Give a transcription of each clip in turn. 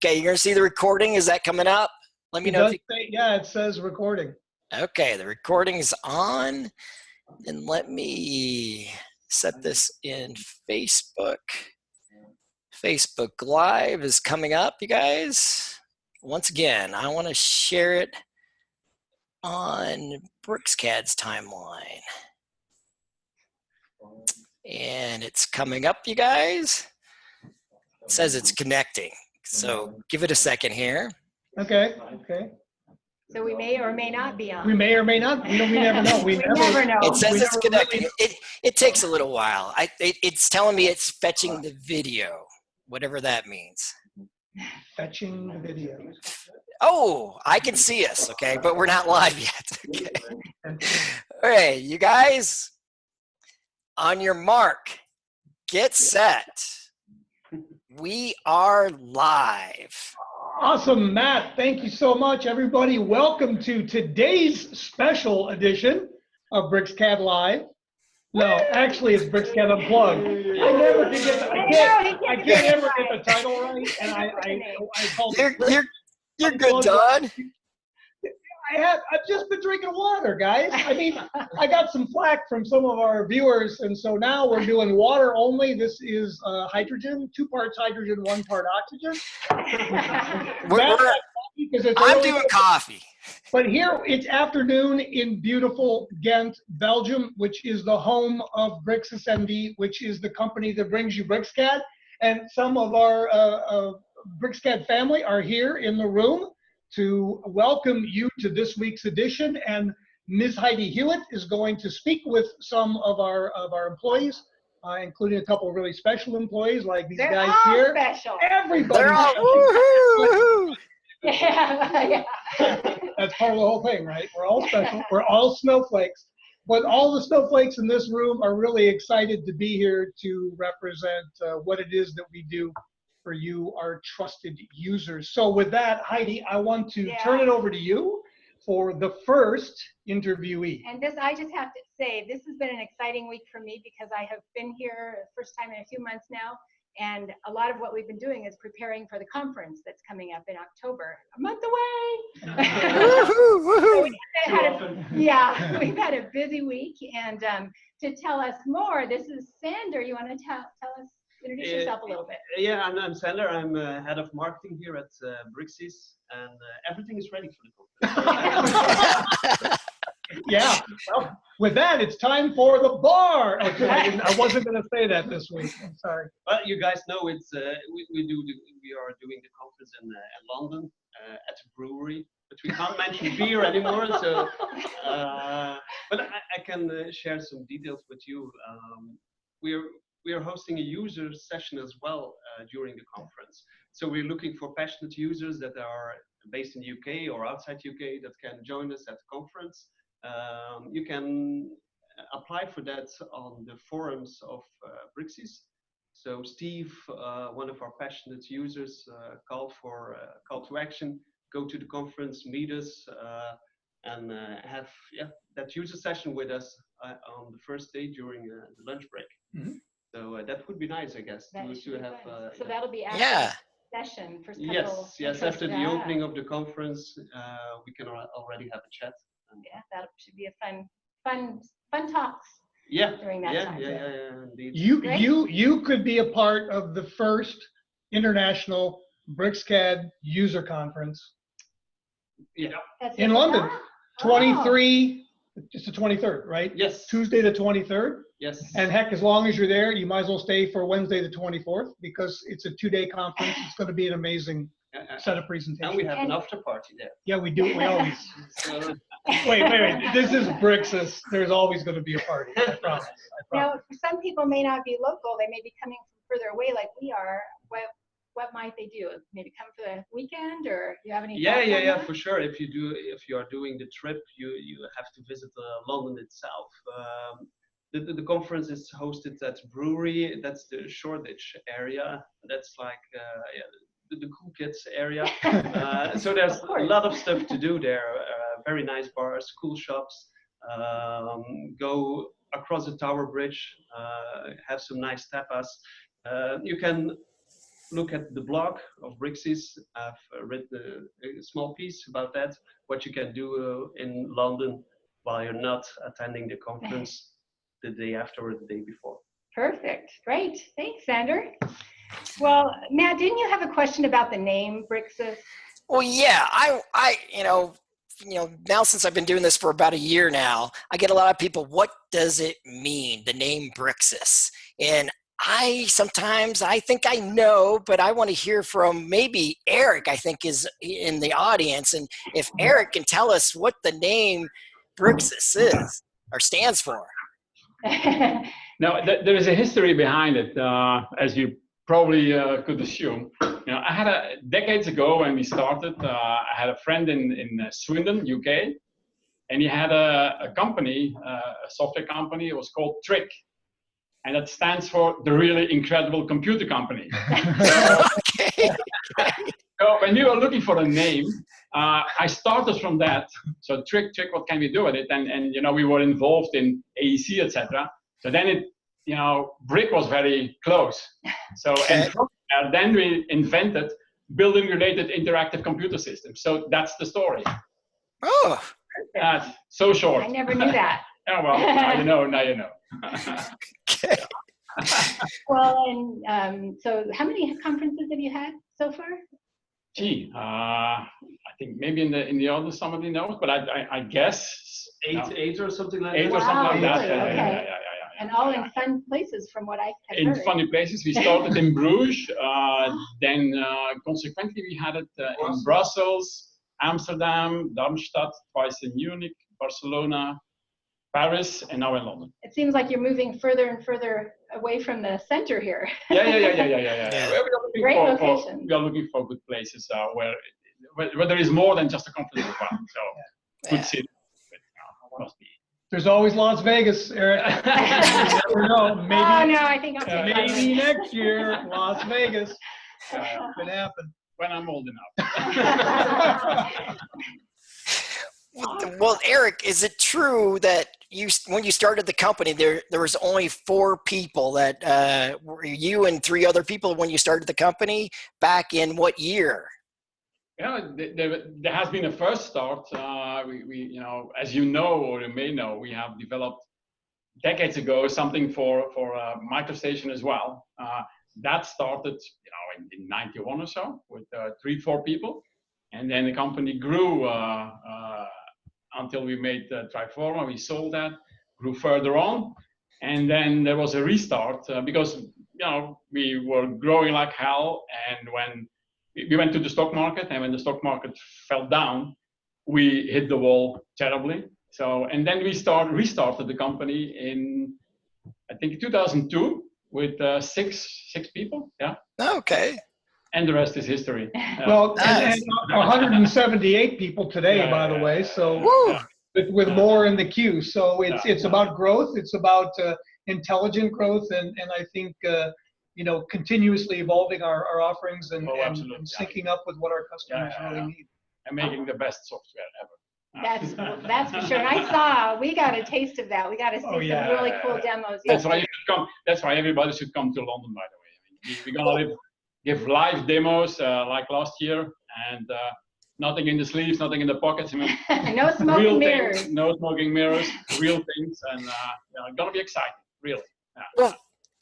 Okay, you're gonna see the recording. Is that coming up? Let me know if you... Yeah, it says recording. Okay, the recording is on. And let me set this in Facebook. Facebook Live is coming up, you guys. Once again, I want to share it on BricsCAD's timeline. And it's coming up, you guys. It says it's connecting. So give it a second here. Okay. So we may or may not be on. We may or may not. We never know. We never know. It says it's connecting. It takes a little while. It's telling me it's fetching the video, whatever that means. Fetching the video. Oh, I can see us, okay, but we're not live yet. Okay. All right, you guys, on your mark, get set. We are live. Awesome, Matt. Thank you so much, everybody. Welcome to today's special edition of BricsCAD Live. No, actually, it's BricsCAD Unplugged. I never can get I can't ever get the title right, and I called You're good, Don. I've just been drinking water, guys. I mean, I got some flack from some of our viewers, and so now we're doing water only. This is hydrogen, 2 parts hydrogen, 1 part oxygen. I'm doing coffee. But here it's afternoon in beautiful Gent, Belgium, which is the home of Bricsys MD, which is the company that brings you BricsCAD. And some of our BricsCAD family are here in the room to welcome you to this week's edition, and Ms. Heidi Hewitt is going to speak with some of our employees, including a couple of really special employees like these guys here. Special. Everybody. They're all woohoo! Yeah. That's part of the whole thing, right? We're all special. We're all snowflakes. But all the snowflakes in this room are really excited to be here to represent what it is that we do for you, our trusted users. So with that, Heidi, I want to turn it over to you for the first interviewee. And this, I just have to say, this has been an exciting week for me because I have been here first time in a few months now. And a lot of what we've been doing is preparing for the conference that's coming up in October, a month away. So we've had a busy week. And to tell us more, this is Sander. You want to tell us? Introduce yourself a little bit. Yeah, I'm Sander. I'm head of marketing here at Bricsys, and everything is ready for the conference. Yeah. Well, with that, it's time for the bar. Okay, I wasn't going to say that this week. I'm sorry. Well, you guys know it's we are doing the conference in London at a brewery, but we can't mention beer anymore. So, but I can share some details with you. We are hosting a user session as well during the conference. So we're looking for passionate users that are based in the UK or outside UK that can join us at the conference. You can apply for that on the forums of Bricsys. So Steve, one of our passionate users, called for call to action, go to the conference, meet us, and have that user session with us on the first day during the lunch break. Mm-hmm. So that would be nice, I guess, to have. So that'll be after the session. First couple yes. After the opening of the conference, we can already have a chat. Yeah, that should be a fun talks. Yeah. During that time. Yeah, indeed. You could be a part of the first international BricsCAD user conference. Yeah. In London, 23. It's the 23rd, right? Yes. Tuesday the 23rd. Yes. And heck, as long as you're there, you might as well stay for Wednesday the 24th because it's a 2-day conference. It's going to be an amazing set of presentations. And we have an after party there. Yeah, we do. We always. Wait. This is Bricsys. There's always going to be a party. I promise. Now, some people may not be local. They may be coming from further away, like we are. What might they do? Maybe come for the weekend, or you have any? Yeah, for sure. If you are doing the trip, you have to visit London itself. The conference is hosted at Brewery. That's the Shoreditch area. That's like the cool kids area. So there's a lot of stuff to do there. Very nice bars, cool shops. Go across the Tower Bridge. Have some nice tapas. You can look at the blog of Bricsys. I've read a small piece about that, what you can do in London while you're not attending the conference the day after or the day before. Perfect. Great. Thanks, Sander. Well, Matt, didn't you have a question about the name Bricsys? Well, yeah, now since I've been doing this for about a year now, I get a lot of people, what does it mean, the name Bricsys? And sometimes I think I know, but I want to hear from maybe Eric, I think is in the audience. And if Eric can tell us what the name Bricsys is or stands for. Now, there is a history behind it, as you probably could assume. I had decades ago when we started, I had a friend in Swindon, UK, and he had a company, a software company. It was called Trick, and that stands for the really incredible computer company. Okay. So when we were looking for a name, I started from that. So Trick, what can we do with it? And we were involved in AEC, etc. So then Brick was very close. So and from there, then we invented building-related interactive computer systems. So that's the story. Oh. So short. I never knew that. Oh, well, now you know. Now you know. Okay. Well, and so how many conferences have you had so far? Gee, I think maybe in the other somebody knows, but I guess eight or something like that. 8 or something like that. Really? Okay. Yeah. And all in fun places, from what I have In heard. funny places. We started in Bruges, then consequently we had it in Brussels, Amsterdam, Darmstadt, twice in Munich, Barcelona, Paris, and now in London. It seems like you're moving further and further away from the center here. Yeah. Great location. We are looking for good places where there is more than just a conference environment. So good city. Must be. There's always Las Vegas, Eric. You never know. Maybe, Oh no, I think I'll take maybe next year, Las Vegas. Could happen. When I'm old enough. Well, Eric, is it true that when you started the company, there was only 4 people that were you and 3 other people when you started the company back in what year? Yeah, there has been a first start. We as you know, or you may know, we have developed decades ago something for MicroStation as well. That started, in 91 or so with 3-4 people, and then the company grew until we made Triforma. We sold that, grew further on, and then there was a restart because we were growing like hell, and when we went to the stock market, and when the stock market fell down, we hit the wall terribly. So, and then we restarted the company in, I think, 2002 with 6 people. Yeah. Okay. And the rest is history. Well, Nice. and 178 people today, by the way. So Woo. with more in the queue. So it's about growth. It's about intelligent growth, and I think continuously evolving our offerings and syncing up with what our customers really need. And making the best software ever. That's for sure. And I saw we got a taste of that. We got to see some really cool demos. That's why you should come. That's why everybody should come to London. By the way, I mean, we're gonna give live demos like last year, and nothing in the sleeves, nothing in the pockets. I mean, No smoking real mirrors. Things, no smoking mirrors, real things, and gonna be exciting, really. Yeah. Well,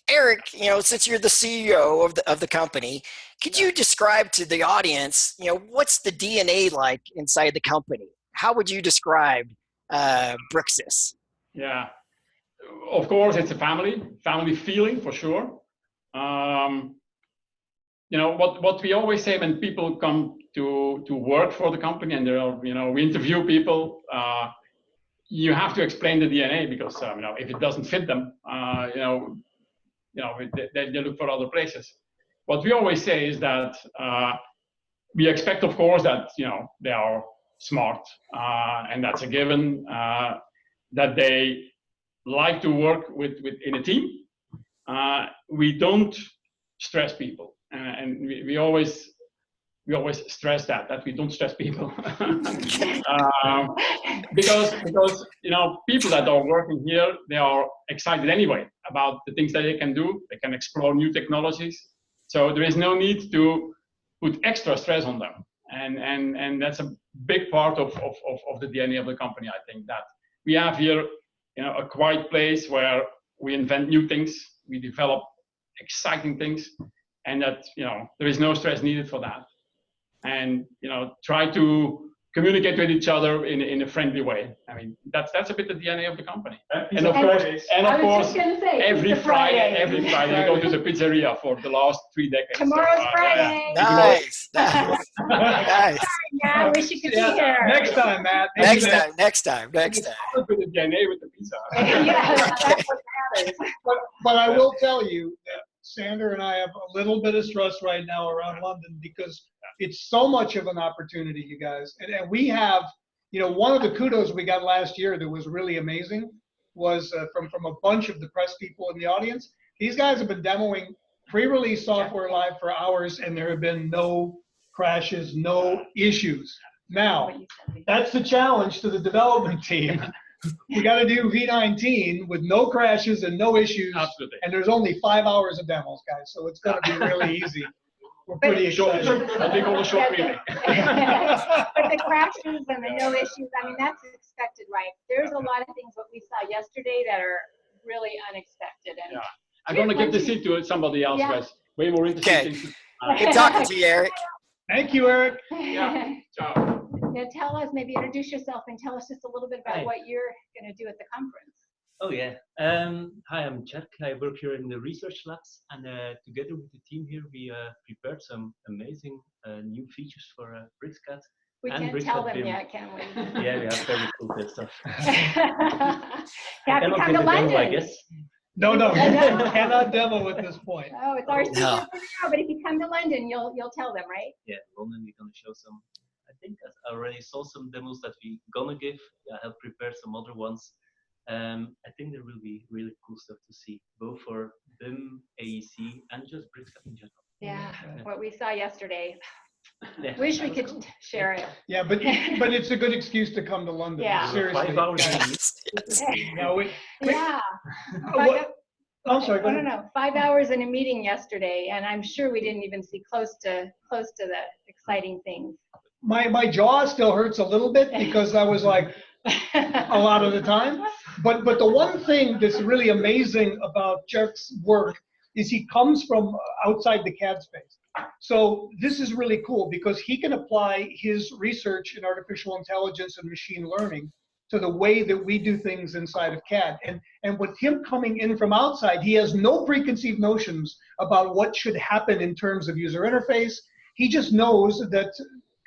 Eric, since you're the CEO of the company, could you describe to the audience, what's the DNA like inside the company? How would you describe Bricsys? Yeah, of course, it's a family feeling for sure. What we always say when people come to work for the company, and we interview people, you have to explain the DNA because if it doesn't fit them, they look for other places. What we always say is that we expect, of course, that they are smart, and that's a given. That they like to work in a team. We don't stress people, and we always stress that we don't stress people because people that are working here, they are excited anyway about the things that they can do. They can explore new technologies. So there is no need to put extra stress on them. And that's a big part of the DNA of the company, I think, that we have here, a quiet place where we invent new things, we develop exciting things, and that, there is no stress needed for that. And, try to communicate with each other in a friendly way. I mean, that's a bit the DNA of the company. And of course, every Friday we go to the pizzeria for the last 3 decades. Tomorrow's Friday. Nice. Nice. Yeah, I wish you could be here. Next time, Matt. Next time. With the DNA with the pizza. Yeah, that's what matters. But I will tell you that Sander and I have a little bit of stress right now around London because it's so much of an opportunity, you guys. And we have, one of the kudos we got last year that was really amazing was from a bunch of the press people in the audience. These guys have been demoing pre-release software live for hours, and there have been no crashes, no issues. Now, that's the challenge to the development team. We got to do V19 with no crashes and no issues. Absolutely. And there's only 5 hours of demos, guys, so it's going to be really easy. We're pretty excited. What they call a short meeting. But the crashes and the no issues, I mean, that's expected, right? There's a lot of things that we saw yesterday that are really unexpected. And I'm going to give the seat to somebody else, guys. Way more interesting. Okay. Good talking to you, Eric. Thank you, Eric. Yeah. Ciao. Now tell us, maybe introduce yourself and tell us just a little bit about what you're going to do at the conference. Oh yeah. Hi, I'm Gent. I work here in the research labs, and together with the team here, we prepared some amazing new features for BricsCAD. We and can't tell BricsCAD them BIM. yet, can we? Yeah, we have very cool stuff. You have to Cannot come be to the demo, London. I guess. No, No. cannot demo at this point. Oh, it's our secret No. for now, but if you come to London, you'll tell them, right? Yeah, London, we're gonna show some. I think I already saw some demos that we gonna give. I have prepared some other ones. I think there will be really cool stuff to see, both for BIM, AEC, and just BricsCAD in general. Yeah, what we saw yesterday. Yeah, Wish we could share it. Yeah, but it's a good excuse to come to London. Yeah. Seriously. 5 hours. Yes. No, Yeah. I'm sorry. Go I don't ahead. know, 5 hours in a meeting yesterday, and I'm sure we didn't even see close to the exciting things. My jaw still hurts a little bit because I was like a lot of the time. But the one thing that's really amazing about Jeff's work is he comes from outside the CAD space. So this is really cool because he can apply his research in artificial intelligence and machine learning to the way that we do things inside of CAD. And with him coming in from outside, he has no preconceived notions about what should happen in terms of user interface. He just knows that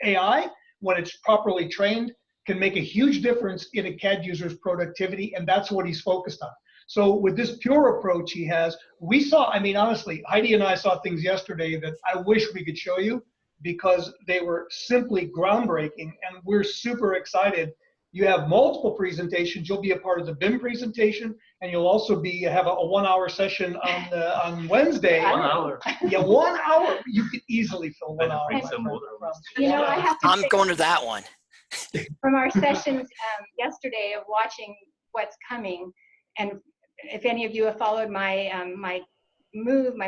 AI, when it's properly trained, can make a huge difference in a CAD user's productivity, and that's what he's focused on. So with this pure approach he has, we saw, I mean, honestly, Heidi and I saw things yesterday that I wish we could show you because they were simply groundbreaking, and we're super excited. You have multiple presentations. You'll be a part of the BIM presentation, and you'll also have a 1 hour session on Wednesday. 1 hour. Yeah, 1 hour. You could easily fill 1 hour. Bring my some friend. water. You know, I have to I'm say, going to that one. from our sessions yesterday of watching what's coming, and if any of you have followed my my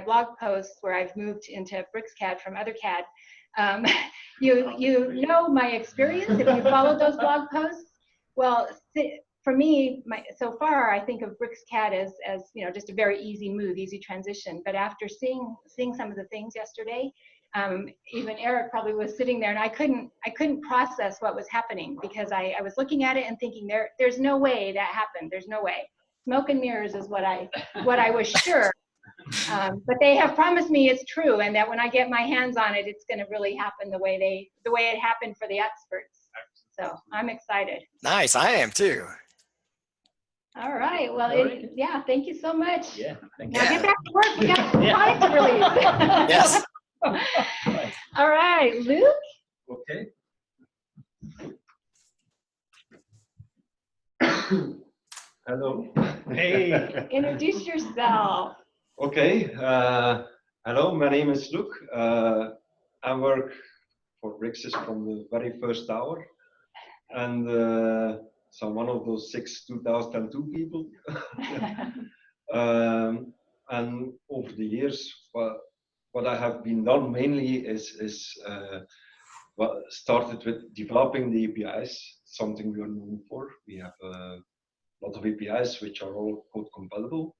blog posts where I've moved into BricsCAD from other CAD, you know my experience if you followed those blog posts. Well, for me, so far I think of BricsCAD as just a very easy move, easy transition. But after seeing some of the things yesterday, even Eric probably was sitting there, and I couldn't process what was happening because I was looking at it and thinking there's no way that happened. There's no way. Smoke and mirrors is what I was sure. But they have promised me it's true, and that when I get my hands on it, it's going to really happen the way it happened for the experts. So I'm excited. Nice, I am too. All right. Well, yeah. Thank you so much. Yeah, thank Now you. get back to work. We got time to release. Yes. All right, Luke. Okay. Hello. Hey. Introduce yourself. Okay. Hello, my name is Luke. I work for Bricsys from the very first hour. And so I'm one of those 2002 people. And over the years, what I have been done mainly is well, started with developing the APIs, something we are known for. We have a lot of APIs which are all code compatible,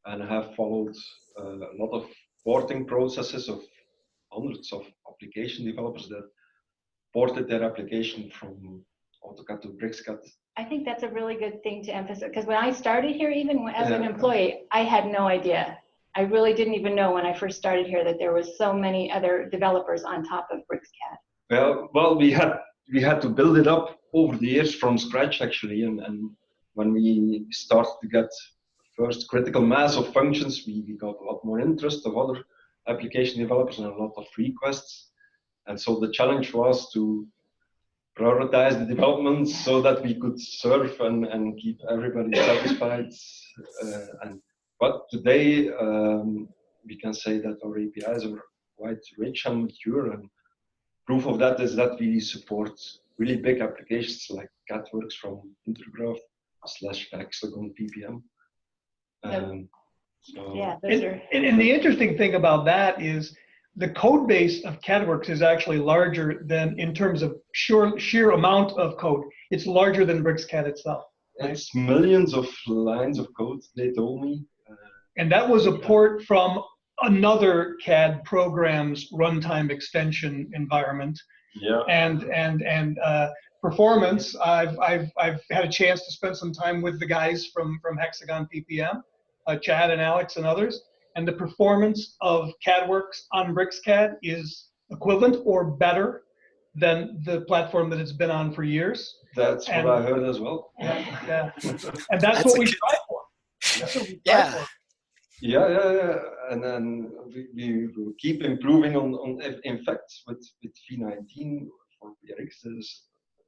and I have followed a lot of porting processes of hundreds of application developers that ported their application from AutoCAD to BricsCAD. I think that's a really good thing to emphasize, because when I started here, even as an employee, I had no idea. I really didn't even know when I first started here that there was so many other developers on top of BricsCAD. Well, we had to build it up over the years from scratch actually, and when we started to get first critical mass of functions, we got a lot more interest of other application developers and a lot of requests. And so the challenge was to prioritize the development so that we could serve and keep everybody satisfied. But today we can say that our APIs are quite rich and mature, and proof of that is that we support really big applications like CADWorks from Intergraph / Hexagon PPM. So Yeah, those are. And the interesting thing about that is the code base of CADWorks is actually larger than, in terms of sheer amount of code, it's larger than BricsCAD itself. Right? it's millions of lines of code, they told me. And that was a port from another CAD program's runtime extension environment. Yeah. And performance, I've had a chance to spend some time with the guys from Hexagon PPM, Chad and Alex and others, and the performance of CADWorks on BricsCAD is equivalent or better than the platform that it's been on for years. That's what I heard as well. Yeah. And that's what we strive for. That's what we strive for. Yeah. And then we will keep improving on in fact, with V19 for BRX, there's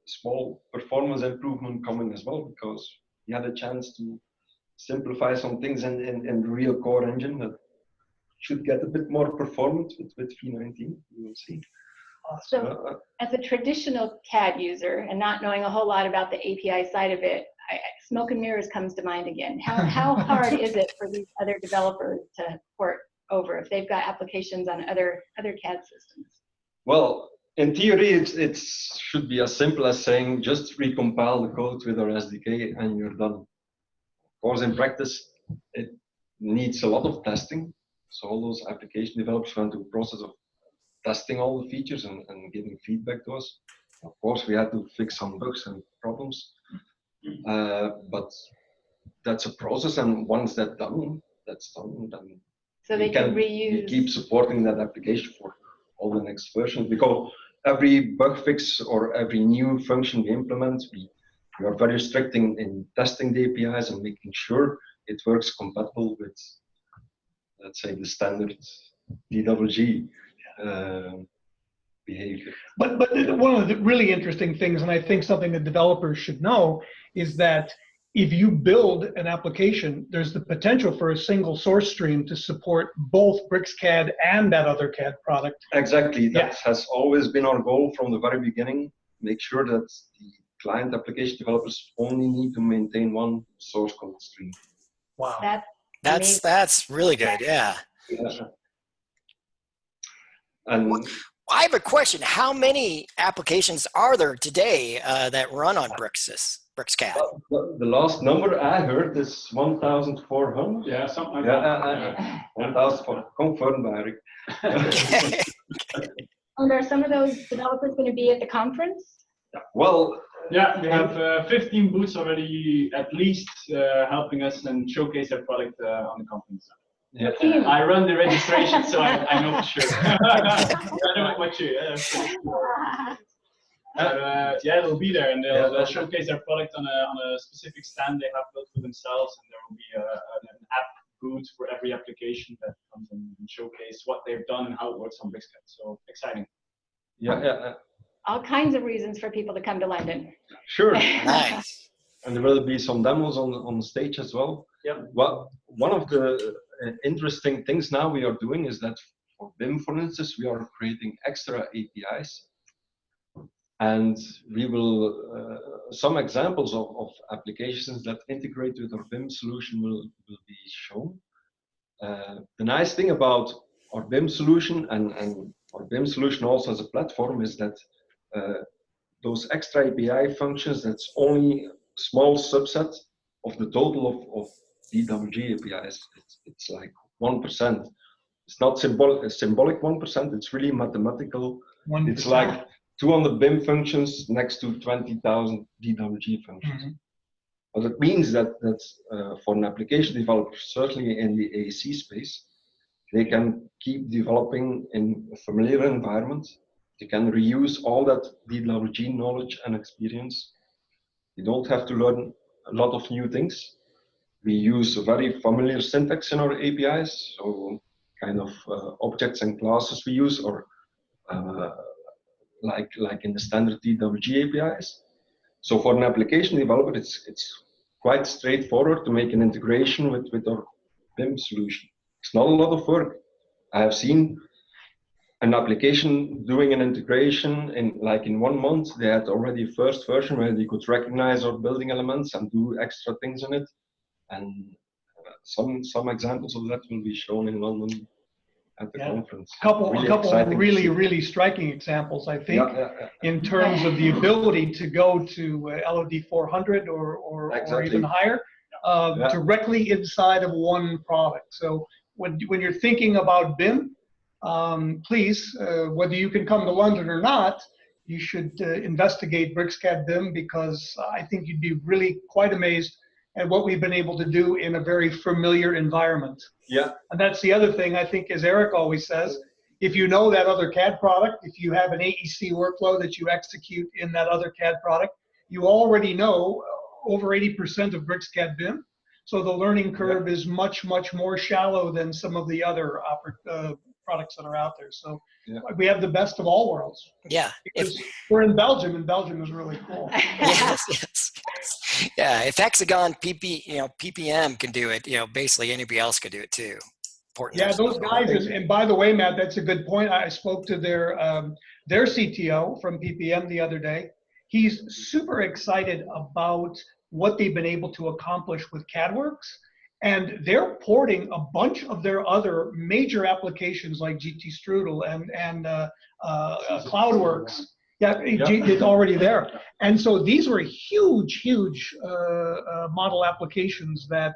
a small performance improvement coming as well, because we had a chance to simplify some things in the real core engine that should get a bit more performant with V19. We will see. So, as a traditional CAD user and not knowing a whole lot about the API side of it, smoke and mirrors comes to mind again. How hard is it for these other developers to port over if they've got applications on other CAD systems? Well, in theory, it should be as simple as saying just recompile the code with our SDK and you're done. Of course, in practice, it needs a lot of testing. So all those application developers went through the process of testing all the features and giving feedback to us. Of course, we had to fix some bugs and problems, but that's a process. And once that's done, then so they can reuse. We keep supporting that application for all the next versions, because every bug fix or every new function we implement, we are very strict in testing the APIs and making sure it works compatible with, let's say, the standard DWG behavior. But one of the really interesting things, and I think something that developers should know, is that if you build an application, there's the potential for a single source stream to support both BricsCAD and that other CAD product. Exactly, that has always been our goal from the very beginning. Make sure that the client application developers only need to maintain one source code stream. Wow. That's really good, yeah. And I have a question. How many applications are there today that run on BricsCAD? The last number I heard is 1,400. Yeah, something like that. 1,400. Confirmed by Eric. And are some of those developers going to be at the conference? Well, yeah, we have 15 booths already, at least, helping us and showcase their product on the conference. Yeah. I run the registration, so I know for sure. I know what you. Yeah, they'll be there, and they'll showcase their product on a specific stand they have built for themselves, and there will be an app booth for every application that comes and showcase what they've done and how it works on BricsCAD. So exciting. Yeah. All kinds of reasons for people to come to London. Sure. Nice. And there will be some demos on stage as well. Yeah. Well, one of the interesting things now we are doing is that for BIM, for instance, we are creating extra APIs. And we will, some examples of applications that integrate with our BIM solution will be shown. The nice thing about our BIM solution and our BIM solution also as a platform is that those extra API functions, that's only a small subset of the total of DWG APIs. It's like 1%. It's not symbolic 1%, it's really mathematical. 1%. It's like 200 BIM functions next to 20,000 DWG functions. Mm-hmm. What it means that for an application developer, certainly in the AEC space, they can keep developing in a familiar environment. They can reuse all that DWG knowledge and experience. They don't have to learn a lot of new things. We use a very familiar syntax in our APIs, so kind of objects and classes we use, or like in the standard DWG APIs. So for an application developer, it's quite straightforward to make an integration with our BIM solution. It's not a lot of work. I have seen an application doing an integration in 1 month. They had already a first version where they could recognize our building elements and do extra things in it. And some examples of that will be shown in London at the conference. A couple really striking examples, I think, in terms of the ability to go to LOD 400 or even higher, directly inside of one product. So when you're thinking about BIM, please, whether you can come to London or not, you should investigate BricsCAD BIM, because I think you'd be really quite amazed at what we've been able to do in a very familiar environment. Yeah. And that's the other thing, I think, as Eric always says, if you know that other CAD product, if you have an AEC workflow that you execute in that other CAD product, you already know over 80% of BricsCAD BIM. So the learning curve is much more shallow than some of the other products that are out there. So we have the best of all worlds. Yeah. Because we're in Belgium, and Belgium is really cool. Yes. Yeah, if Hexagon PPM can do it, basically anybody else can do it too. Important. Yeah, those guys, and by the way, Matt, that's a good point. I spoke to their CTO from PPM the other day. He's super excited about what they've been able to accomplish with CADWorks, and they're porting a bunch of their other major applications like GT Strudel and CloudWorks. Yeah, it's already there. And so these were huge model applications that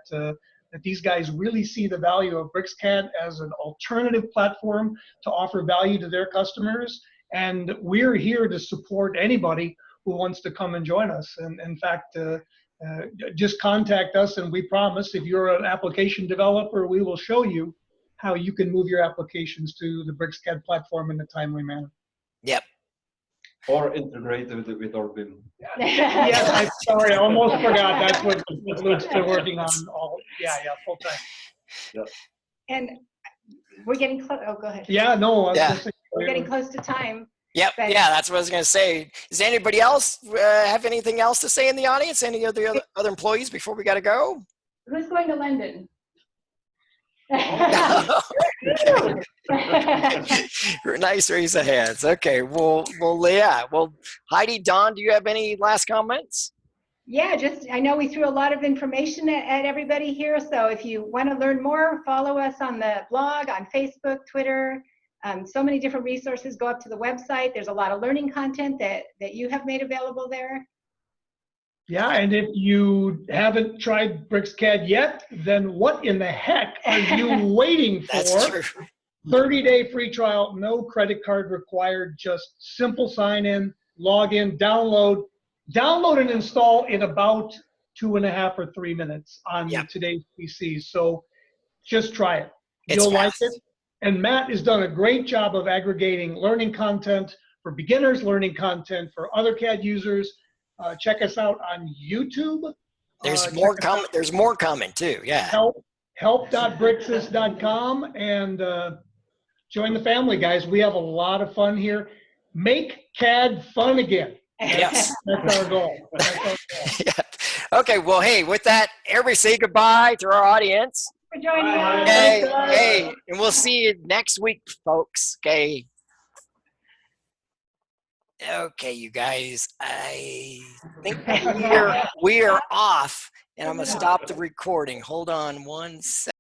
these guys really see the value of BricsCAD as an alternative platform to offer value to their customers. And we're here to support anybody who wants to come and join us. And in fact, just contact us, and we promise if you're an application developer, we will show you how you can move your applications to the BricsCAD platform in a timely manner. Yep. Or integrate with our BIM. Yes, I'm sorry, I almost forgot. That's what Luke's been working on full time. Yeah. And we're getting close. Oh, go ahead. Yeah, no. We're getting close to time. Yep. But That's what I was going to say. Does anybody else have anything else to say in the audience? Any other employees before we got to go? Who's going to London? Nice raise of hands. Okay. Well, Heidi, Don, do you have any last comments? Yeah, I know we threw a lot of information at everybody here. So if you want to learn more, follow us on the blog, on Facebook, Twitter. So many different resources. Go up to the website. There's a lot of learning content that you have made available there. Yeah, and if you haven't tried BricsCAD yet, then what in the heck are you waiting for? That's true. 30-day free trial, no credit card required, just simple sign in, log in, download and install in about 2.5 or 3 minutes on today's PCs. So just try it. You'll like it. And Matt has done a great job of aggregating learning content for beginners, learning content for other CAD users. Check us out on YouTube. There's more coming. There's more coming too. Yeah. Help.bricsys.com and join the family, guys. We have a lot of fun here. Make CAD fun again. Yes. That's our goal. Yeah. Okay. Well, hey, with that, everybody say goodbye to our audience. For joining us. Hey, and we'll see you next week, folks. Okay. Okay, you guys, I think we are off, and I'm gonna stop the recording. Hold on 1 second.